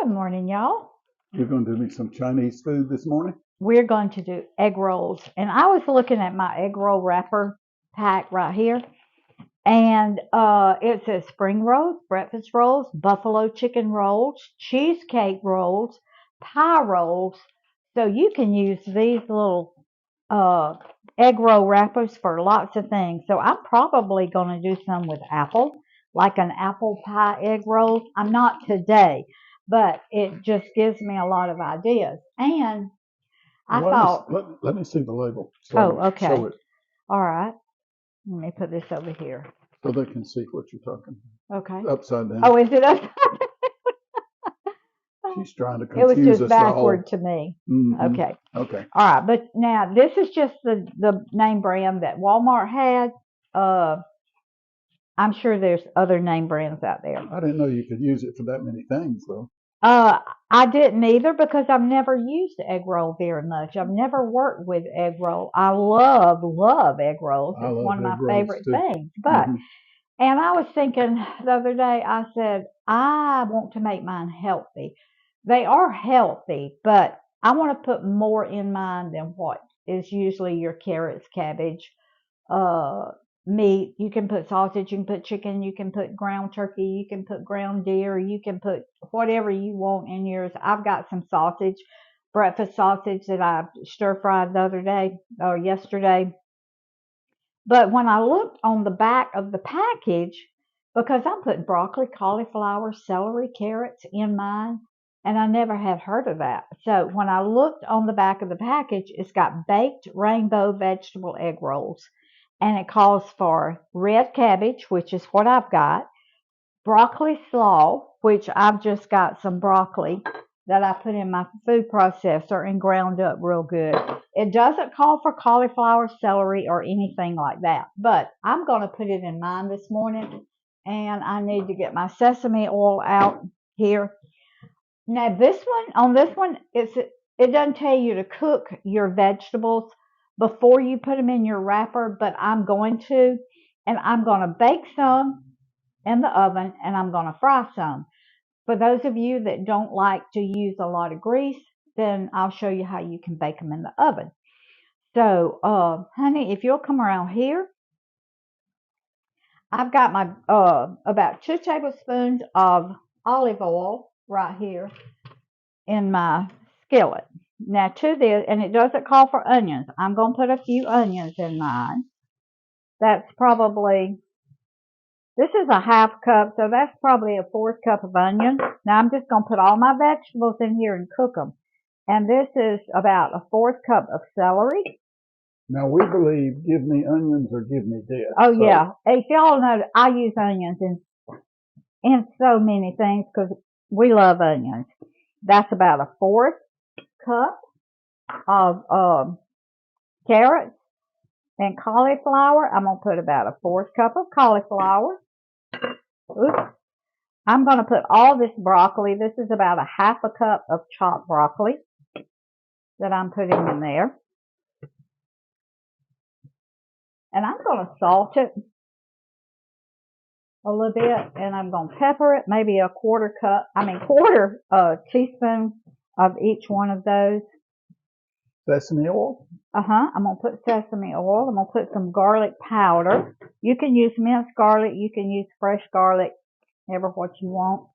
Good morning, y'all. You're going to do me some Chinese food this morning? We're going to do egg rolls. And I was looking at my egg roll wrapper pack right here. And it says spring rolls, breakfast rolls, buffalo chicken rolls, cheesecake rolls, pie rolls. So you can use these little egg roll wrappers for lots of things. So I'm probably going to do some with apple, like an apple pie egg roll. I'm not today, but it just gives me a lot of ideas. And I thought, let me see the label. oh, okay. Show it All right. Let me put this over here. so they can see what you're talking about. Okay. Upside down. Oh, is it upside? She's trying to It was confuse just us all. backward to me. Mhm. Okay. Okay. All right. But now this is just the name brand that Walmart had. I'm sure there's other name brands out there. I didn't know you could use it for that many things, though. I didn't either because I've never used egg roll very much. I've never worked with egg roll. I love egg rolls. I It's love one of my egg rolls, favorite too. things. But and I was thinking the other day, I said, I want to make mine healthy. They are healthy, but I want to put more in mine than what is usually your carrots, cabbage, meat. You can put sausage, you can put chicken, you can put ground turkey, you can put ground deer, you can put whatever you want in yours. I've got some sausage, breakfast sausage that I stir fried the other day or yesterday. But when I looked on the back of the package, because I'm putting broccoli, cauliflower, celery, carrots in mine, and I never had heard of that. So when I looked on the back of the package, it's got baked rainbow vegetable egg rolls. And it calls for red cabbage, which is what I've got, broccoli slaw, which I've just got some broccoli that I put in my food processor and ground up real good. It doesn't call for cauliflower, celery, or anything like that, but I'm going to put it in mine this morning, and I need to get my sesame oil out here. Now on this one, it doesn't tell you to cook your vegetables before you put them in your wrapper, but I'm going to, and I'm going to bake some in the oven, and I'm going to fry some. For those of you that don't like to use a lot of grease, then I'll show you how you can bake them in the oven. So, honey, if you'll come around here, I've got my about 2 tablespoons of olive oil right here in my skillet. Now to this, and it doesn't call for onions. I'm going to put a few onions in mine. That's probably, this is a half cup, so that's probably a 4th cup of onions. Now I'm just going to put all my vegetables in here and cook them. And this is about a 4th cup of celery. Now we believe give me onions or give me this. Oh, so, yeah. If y'all know, I use onions in so many things because we love onions. That's about a 4th cup of carrots and cauliflower. I'm going to put about a 4th cup of cauliflower. Oops. I'm going to put all this broccoli. This is about a half a cup of chopped broccoli that I'm putting in there. And I'm going to salt it a little bit, and I'm going to pepper it, maybe a quarter teaspoon of each one of those. Sesame oil? I'm going to put sesame oil. I'm going to put some garlic powder. You can use minced garlic. You can use fresh garlic, ever what you want.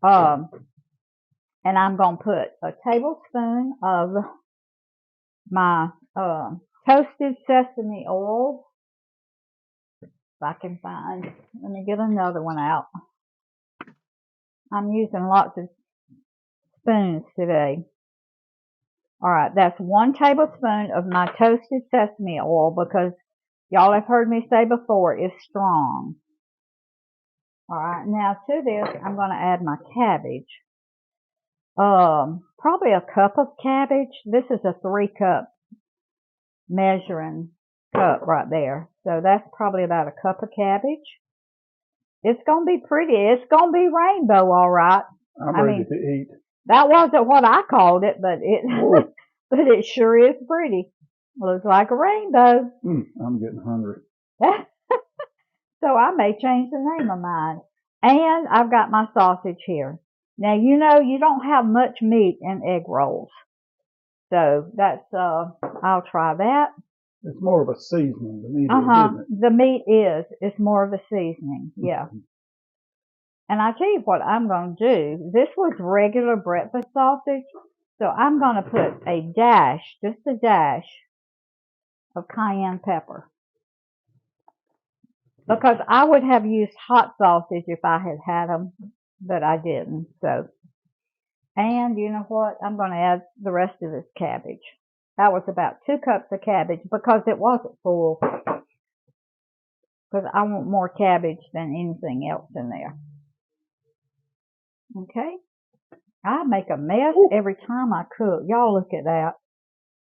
And I'm going to put a tablespoon of my toasted sesame oil. If I can find, let me get another one out. I'm using lots of spoons today. All right, that's 1 tablespoon of my toasted sesame oil because y'all have heard me say before, it's strong. All right, now to this, I'm going to add my cabbage. Probably a cup of cabbage. This is a 3-cup measuring cup right there. So that's probably about a cup of cabbage. It's going to be pretty. It's going to be rainbow, all right. I'm ready to eat. That wasn't what I called it, but but it sure is pretty. Looks like a rainbow. I'm getting hungry. So I may change the name of mine. And I've got my sausage here. Now, you know, you don't have much meat in egg rolls. So that's, I'll try that. It's more of a seasoning, the meat is, isn't it? The meat is. It's more of a seasoning. Yeah. And I tell you what I'm going to do. This was regular breakfast sausage. So I'm going to put a dash, just a dash of cayenne pepper. Because I would have used hot sausage if I had had them, but I didn't. So, and you know what? I'm going to add the rest of this cabbage. That was about 2 cups of cabbage because it wasn't full. Because I want more cabbage than anything else in there. Okay. I make a mess every time I cook. Y'all look at that.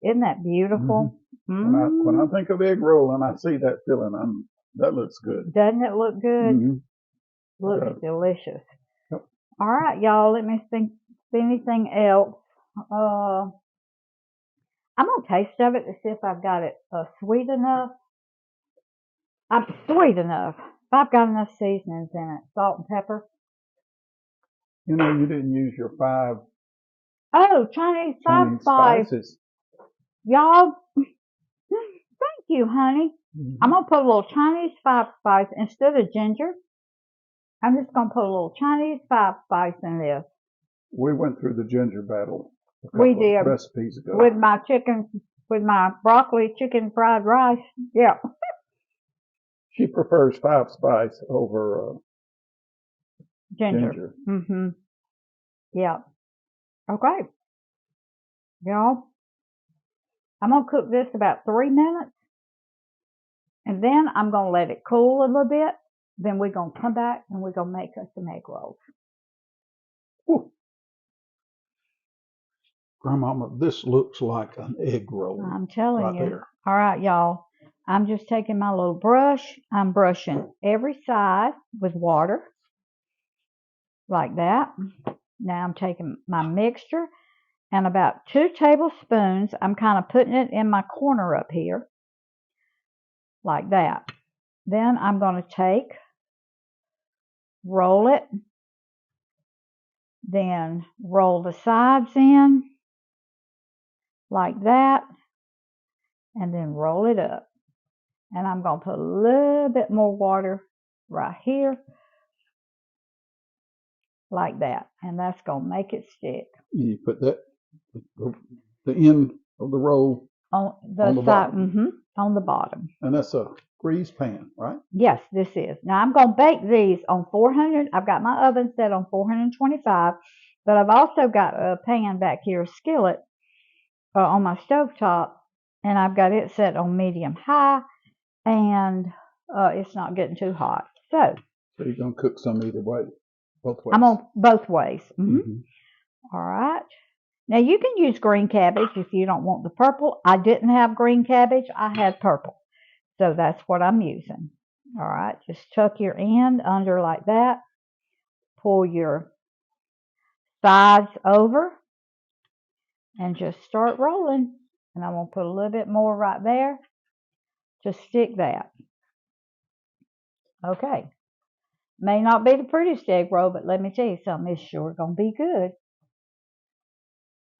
Isn't that beautiful? When I think of egg roll and I see that filling, that looks good. Doesn't it look good? Looks delicious. Yep. All right, y'all. Let me think. Anything else? I'm gonna taste of it to see if I've got it sweet enough. Sweet enough. If I've got enough seasonings in it, salt and pepper. You know, you didn't use your 5 Chinese spices. Y'all, thank you, honey. I'm going to put a little Chinese 5 spice instead of ginger. I'm just going to put a little Chinese 5 spice in this. We went through the ginger battle a We couple did. of recipes ago. With my broccoli chicken fried rice. Yeah. She prefers 5 spice over Ginger. Yeah. Okay. Y'all, I'm going to cook this about 3 minutes. And then I'm going to let it cool a little bit. Then we're going to come back and we're going to make us some egg rolls. Ooh. Grandmama, this looks like an egg roll. I'm telling you. There. All right, y'all. I'm just taking my little brush. I'm brushing every side with water. Like that. Now I'm taking my mixture and about 2 tablespoons. I'm kind of putting it in my corner up here. Like that. Then I'm going to roll it. Then roll the sides in. Like that. And then roll it up. And I'm going to put a little bit more water right here. Like that. And that's going to make it stick. You put that, the end of the roll on the bottom. On the bottom. And that's a greased pan, right? Yes, this is. Now I'm going to bake these on 400. I've got my oven set on 425. But I've also got a pan back here, a skillet, on my stovetop. And I've got it set on medium high. And it's not getting too hot. So you're going to cook some either way, both ways? I'm on both ways. All right. Now you can use green cabbage if you don't want the purple. I didn't have green cabbage. I had purple. So that's what I'm using. All right. Just tuck your end under like that. Pull your sides over. And just start rolling. And I'm going to put a little bit more right there. Just stick that. Okay. May not be the prettiest egg roll, but let me tell you something. It's sure going to be good.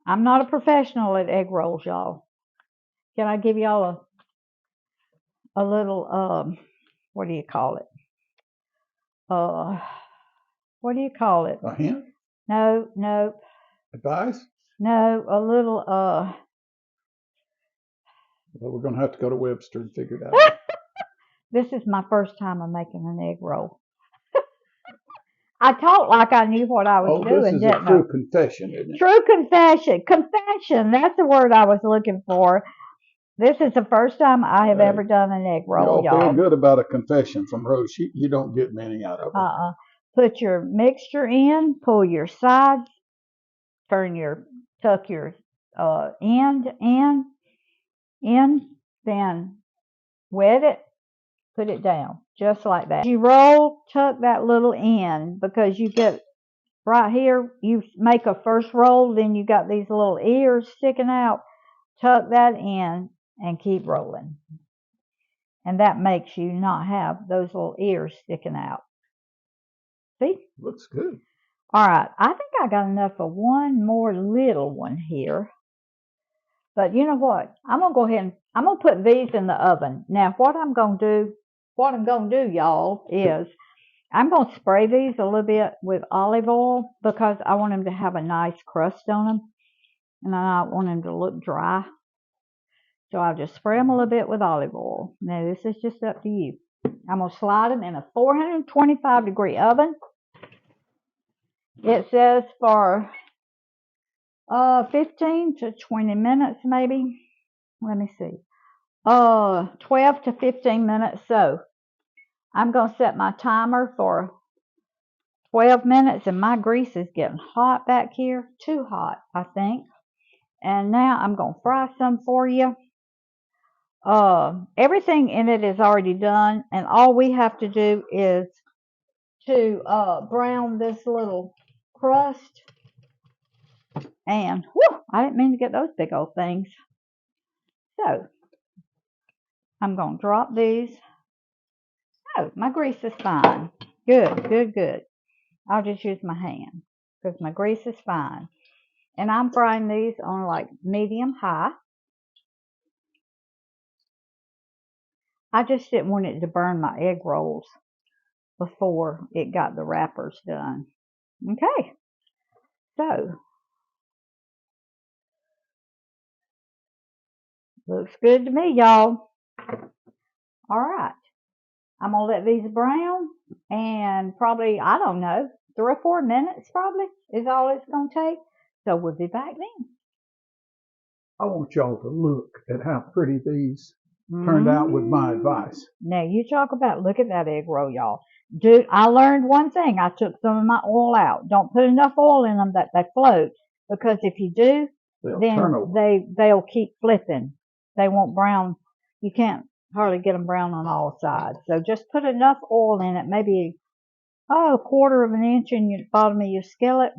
I'm not a professional at egg rolls, y'all. Can I give y'all a little, what do you call it? What do you call it? A hint? No. Advice? No, a little, Well, we're going to have to go to Webster and figure it out. This is my first time of making an egg roll. I talked like I knew what I was doing, this is a true confession, isn't it? True confession. Confession. That's the word I was looking for. This is the first time I have ever done an egg roll, y'all. Feel good about a confession from Rose. You don't get many out of it. Put your mixture in. Pull your sides. Tuck your end in. Then wet it. Put it down. Just like that. As you roll, tuck that little end because you get right here, you make a first roll, then you got these little ears sticking out. Tuck that in and keep rolling. And that makes you not have those little ears sticking out. See? Looks good. All right, I think I got enough for one more little one here. But you know what? I'm gonna go ahead and I'm gonna put these in the oven. Now, what I'm gonna do, y'all, is I'm gonna spray these a little bit with olive oil because I want them to have a nice crust on them, and I don't want them to look dry. So I'll just spray them a little bit with olive oil. Now, this is just up to you. I'm gonna slide them in a 425-degree oven. It says for 15 to 20 minutes, maybe. Let me see. 12 to 15 minutes. So I'm going to set my timer for 12 minutes, and my grease is getting hot back here. Too hot, I think. And now I'm going to fry some for you. Everything in it is already done, and all we have to do is to brown this little crust. And whew, I didn't mean to get those big old things. So I'm going to drop these. Oh, my grease is fine. Good, good, good. I'll just use my hand because my grease is fine. And I'm frying these on like medium high. I just didn't want it to burn my egg rolls before it got the wrappers done. Okay, so looks good to me, y'all. All right, I'm gonna let these brown, and probably, I don't know, 3 or 4 minutes probably is all it's gonna take. So we'll be back then. I want y'all to look at how pretty these turned out with my advice. Now you talk about, look at that egg roll, y'all. Dude, I learned one thing. I took some of my oil out. Don't put enough oil in them that they float, because if you do, then they'll keep flipping. They won't brown. You can't hardly get them brown on all sides. So just put enough oil in it, maybe a quarter of an inch in the bottom of your skillet.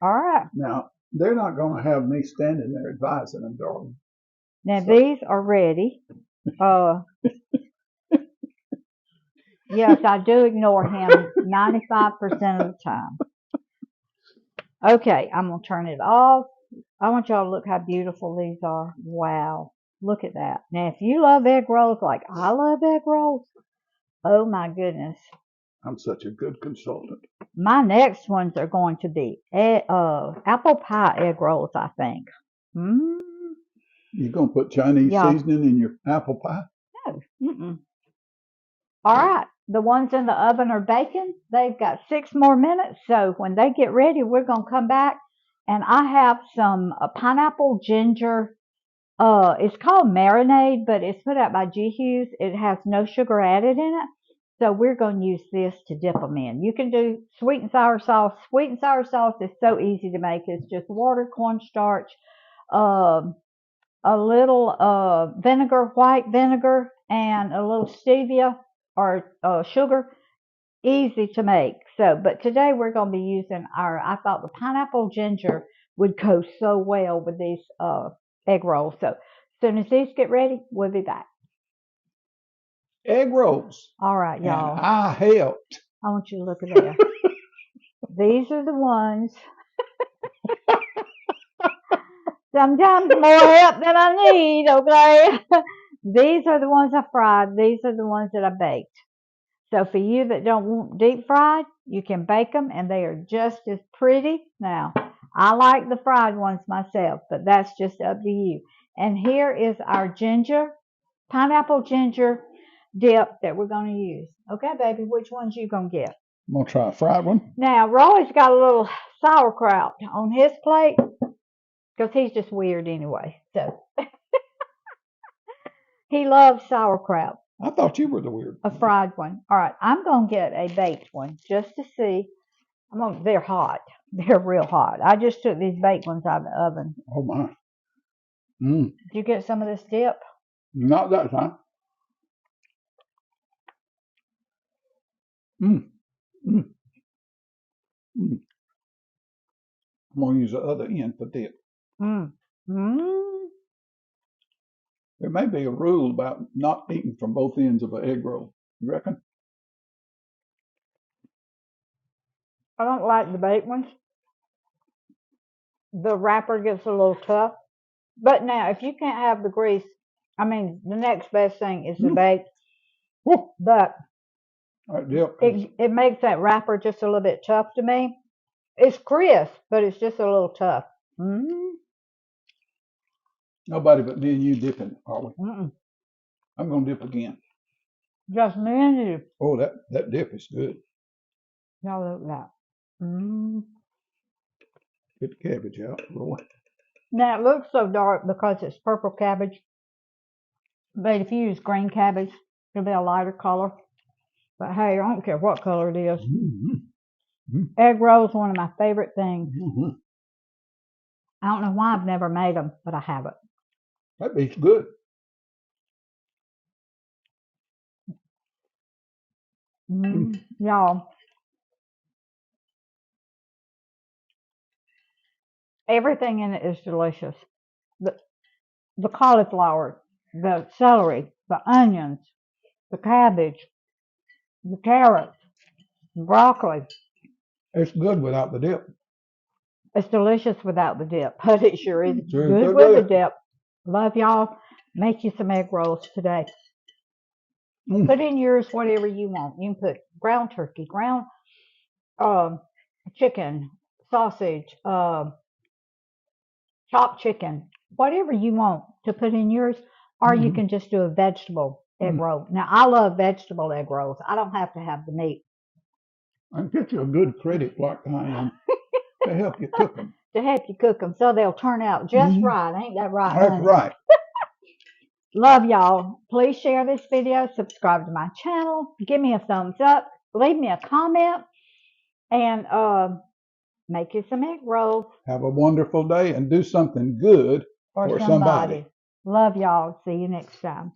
All right. Now they're not going to have me standing there advising them, darling. Now these are ready. Yes, I do ignore him 95% of the time. Okay, I'm going to turn it off. I want y'all to look how beautiful these are. Wow, look at that. Now, if you love egg rolls like I love egg rolls, oh my goodness. I'm such a good consultant. My next ones are going to be apple pie egg rolls, I think. You going to put Chinese seasoning in your apple pie? No. All right, the ones in the oven are baking. They've got 6 more minutes, so when they get ready, we're going to come back, and I have some pineapple ginger. It's called marinade, but it's put out by G. Hughes. It has no sugar added in it, so we're going to use this to dip them in. You can do sweet and sour sauce. Sweet and sour sauce is so easy to make. It's just water, cornstarch, a little vinegar, white vinegar, and a little stevia or sugar. Easy to make. So, but today we're going to be using I thought the pineapple ginger would go so well with these egg rolls. So, as soon as these get ready, we'll be back. Egg rolls. All right, y'all. And I helped. I want you to look at there. These are the ones. Sometimes more help than I need, okay? These are the ones I fried. These are the ones that I baked. So for you that don't want deep fried, you can bake them, and they are just as pretty. Now, I like the fried ones myself, but that's just up to you. And here is our pineapple ginger dip that we're going to use. Okay, baby, which ones you going to get? I'm going to try a fried one. Now, Roy's got a little sauerkraut on his plate because he's just weird anyway. So he loves sauerkraut. I thought you were the weird one. A fried one. All right, I'm going to get a baked one just to see. They're hot. They're real hot. I just took these baked ones out of the oven. Oh, my. Did you get some of this dip? Not that time. I'm going to use the other end for dip. There may be a rule about not eating from both ends of an egg roll. You reckon? I don't like the baked ones. The wrapper gets a little tough. But now, if you can't have the grease, I mean, the next best thing is the baked. Woo. But That dip. it makes that wrapper just a little bit tough to me. It's crisp, but it's just a little tough. Nobody but me and you dipping, are we? Mm-mm. I'm going to dip again. Just me and you. Oh, that dip is good. Y'all look at that. Get the cabbage out, Roy. Now, it looks so dark because it's purple cabbage. But if you use green cabbage, it'll be a lighter color. But hey, I don't care what color it is. Egg rolls are one of my favorite things. I don't know why I've never made them, but I haven't. That beef's good. Y'all, everything in it is delicious. The cauliflower, the celery, the onions, the cabbage, the carrots, the broccoli. It's good without the dip. It's delicious without the dip, but it sure is Sure good good with the with it. dip. Love y'all. Make you some egg rolls today. Put in yours whatever you want. You can put ground turkey, ground chicken, sausage, chopped chicken, whatever you want to put in yours, or you can just do a vegetable egg roll. Now, I love vegetable egg rolls. I don't have to have the meat. I can get you a good critic like I am to help you cook them. To help you cook them so they'll turn out just right. Ain't that right, That's honey? right. Love y'all. Please share this video. Subscribe to my channel. Give me a thumbs up. Leave me a comment. And make you some egg rolls. Have a wonderful day and do something good for somebody. Love y'all. See you next time.